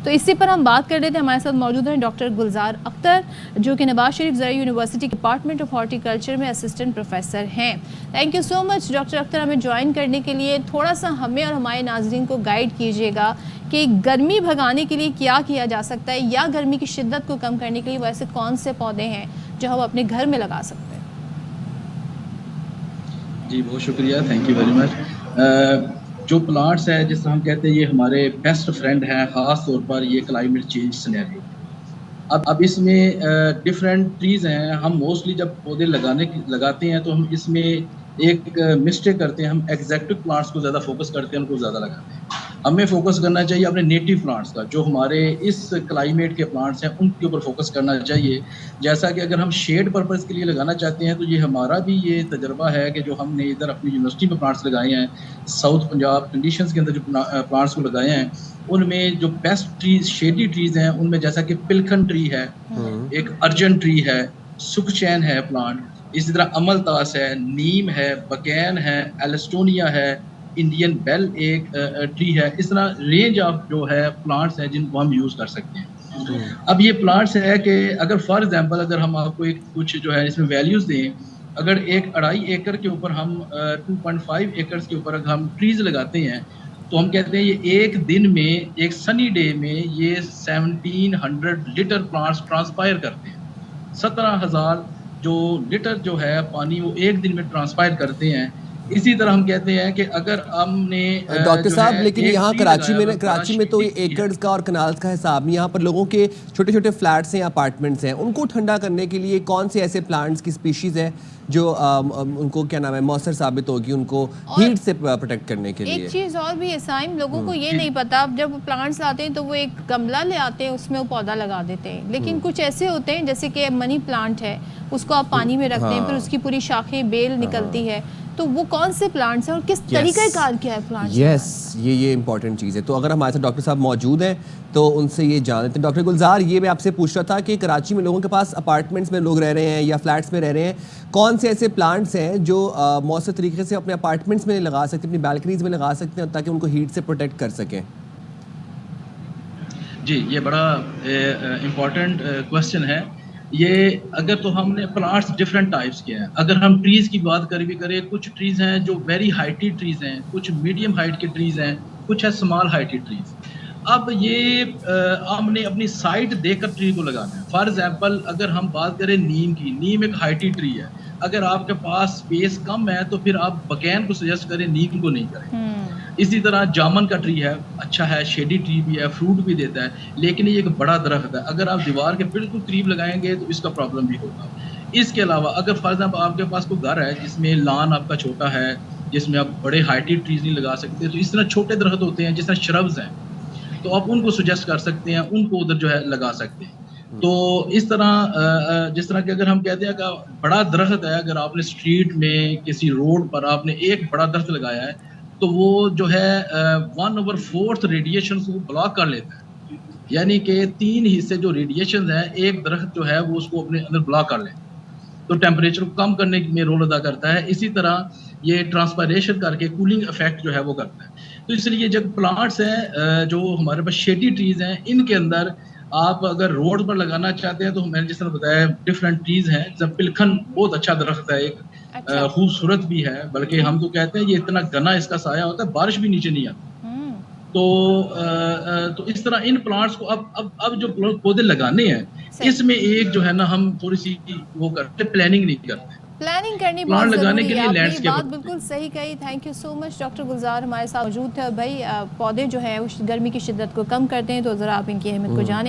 तो इसी पर हम बात कर रहे थे। हमारे साथ मौजूद हैं डॉक्टर गुलजार अख्तर, जो कि Nawaz Sharif ज़राई university department of horticulture में असिस्टेंट प्रोफेसर हैं। Thank you so much doctor Akhtar हमें ज्वाइन करने के लिए। थोड़ा सा हमें और हमारे नाजरीन को गाइड कीजिएगा कि गर्मी भगाने के लिए क्या किया जा सकता है, या गर्मी की शिद्दत को कम करने के लिए वैसे कौन से पौधे हैं जो हम अपने घर में लगा सकते हैं। जी बहुत शुक्रिया, थैंक यू वेरी मच। जो प्लांट्स है, जिस तरह हम कहते हैं, ये हमारे बेस्ट फ्रेंड हैं, ख़ास तौर पर ये क्लाइमेट चेंज सिनेरियो। अब इसमें डिफरेंट ट्रीज़ हैं। हम मोस्टली जब पौधे लगाते हैं तो हम इसमें एक मिस्टेक करते हैं, हम एग्जैक्टिव प्लांट्स को ज़्यादा फोकस करते हैं, उनको ज़्यादा लगाते हैं। हमें फोकस करना चाहिए अपने नेटिव प्लांट्स का, जो हमारे इस क्लाइमेट के प्लांट्स हैं उनके ऊपर फोकस करना चाहिए। जैसा कि अगर हम शेड पर्पज़ के लिए लगाना चाहते हैं तो ये हमारा भी ये तजर्बा है कि जो हमने इधर अपनी यूनिवर्सिटी में प्लांट्स लगाए हैं, साउथ पंजाब कंडीशंस के अंदर जो प्लांट्स को लगाए हैं, उनमें जो बेस्ट ट्रीज शेडी ट्रीज हैं उनमें जैसा कि पिलखन ट्री है, एक अर्जन ट्री है, सुखचैन है प्लांट, इसी तरह अमलतास है, नीम है, बकैन है, एलिस्टोनिया है, इंडियन बेल एक ट्री है। इस तरह रेंज ऑफ जो है प्लांट्स हैं जिनको हम यूज़ कर सकते हैं। अब ये प्लांट्स है कि अगर फॉर एग्जांपल अगर हम आपको एक कुछ जो है इसमें वैल्यूज़ दें, अगर एक 2.5 एकड़ के ऊपर हम 2.5 एकड़ के ऊपर अगर हम ट्रीज लगाते हैं तो हम कहते हैं ये एक दिन में, एक सनी डे में ये 1700 लीटर प्लांट्स ट्रांसपायर करते हैं। 17,000 जो लीटर जो है पानी वो एक दिन में ट्रांसपायर करते हैं। इसी तरह हम कहते हैं कि अगर हमने डॉक्टर साहब, लेकिन यहाँ कराची में तो ये एकर्स का और कनाल्स का हिसाब नहीं। यहाँ पर लोगों के छोटे छोटे फ्लैट्स हैं, अपार्टमेंट्स हैं, उनको ठंडा करने के लिए कौन से ऐसे प्लांट्स की स्पीशीज़ है जो उनको क्या नाम है मौसर साबित होगी उनको हीट से प्रोटेक्ट करने के लिए। एक चीज़ और भी है साइम, लोगों को ये नहीं पता, जब वो प्लांट्स लाते हैं तो वो एक गमला ले आते हैं, उसमें वो पौधा लगा देते हैं। लेकिन कुछ ऐसे होते हैं जैसे कि मनी प्लांट है, उसको आप पानी में रखते हैं, फिर उसकी पूरी शाखें बेल निकलती है। तो वो कौन से प्लांट्स हैं और किस तरीके कार क्या है प्लांट्स? ये इंपॉर्टेंट चीज़ है। तो अगर हमारे साथ डॉक्टर साहब मौजूद हैं तो उनसे ये जान लेते हैं। डॉक्टर गुलजार, ये मैं आपसे पूछ रहा था कि कराची में लोगों के पास अपार्टमेंट्स में लोग रह रहे हैं या फ्लैट्स में रह रहे हैं, कौन से ऐसे प्लांट्स हैं जो मौसर तरीके से अपने अपार्टमेंट्स में लगा सकते हैं, अपनी बालकनीज में लगा सकते हैं ताकि उनको हीट से प्रोटेक्ट कर सकें? जी, ये बड़ा इम्पॉर्टेंट क्वेश्चन है। ये अगर तो हमने प्लांट्स डिफरेंट टाइप्स के हैं। अगर हम ट्रीज़ की बात करें, कुछ ट्रीज़ हैं जो वेरी हाइटी ट्रीज़ हैं, कुछ मीडियम हाइट के ट्रीज़ हैं, कुछ है स्मॉल हाइटी ट्रीज़। अब ये हमने अपनी साइट देखकर ट्री को लगाना है। फॉर एग्जांपल अगर हम बात करें नीम की, नीम एक हाइटी ट्री है। अगर आपके पास स्पेस कम है तो फिर आप बकैन को सजेस्ट करें, नीम को नहीं करें। इसी तरह जामन का ट्री है, अच्छा है, शेडी ट्री भी है, फ्रूट भी देता है, लेकिन ये एक बड़ा दरख्त है। अगर आप दीवार के बिल्कुल करीब लगाएंगे तो इसका प्रॉब्लम भी होगा। इसके अलावा अगर फॉर एग्जाम्पल आपके पास कोई घर है जिसमें लॉन आपका छोटा है, जिसमें आप बड़े हाइटी ट्रीज नहीं लगा सकते, तो इस तरह छोटे दरख्त होते हैं जिस तरह श्रब्स हैं, तो आप उनको सुजेस्ट कर सकते हैं, उनको उधर जो है लगा सकते हैं। तो इस तरह जिस तरह कि अगर हम कहते हैं कि बड़ा दरख्त है, अगर आपने स्ट्रीट में किसी रोड पर आपने एक बड़ा दरख्त लगाया है तो वो जो है 1/4 रेडिएशन को ब्लॉक कर लेता है। यानी कि 3 हिस्से जो रेडिएशन है एक दरख्त जो है वो उसको अपने अंदर ब्लॉक कर लेता है, तो टेम्परेचर को कम करने में रोल अदा करता है। इसी तरह ये ट्रांसपायरेशन करके कूलिंग इफेक्ट जो है वो करता है। तो इसलिए जब प्लांट्स हैं जो हमारे पास शेडी ट्रीज हैं, इनके अंदर आप अगर रोड पर लगाना चाहते हैं तो मैंने जिस तरह बताया डिफरेंट ट्रीज हैं। जब पिलखन बहुत अच्छा दरख्त है, एक खूबसूरत भी है, बल्कि हम तो कहते हैं ये इतना घना इसका साया होता है बारिश भी नीचे नहीं आती। तो इस तरह इन प्लांट्स को अब जो पौधे लगाने हैं इसमें एक जो है ना हम थोड़ी सी वो करते, प्लानिंग नहीं करते। प्लानिंग करनी बहुत लगाने के लिए लैंडस्केप बात बिल्कुल सही कही। Thank you so much doctor Gulzar हमारे साथ मौजूद थे। भाई पौधे जो है उस गर्मी की शिद्दत को कम करते हैं, तो ज़रा आप इनकी अहमियत को जानें।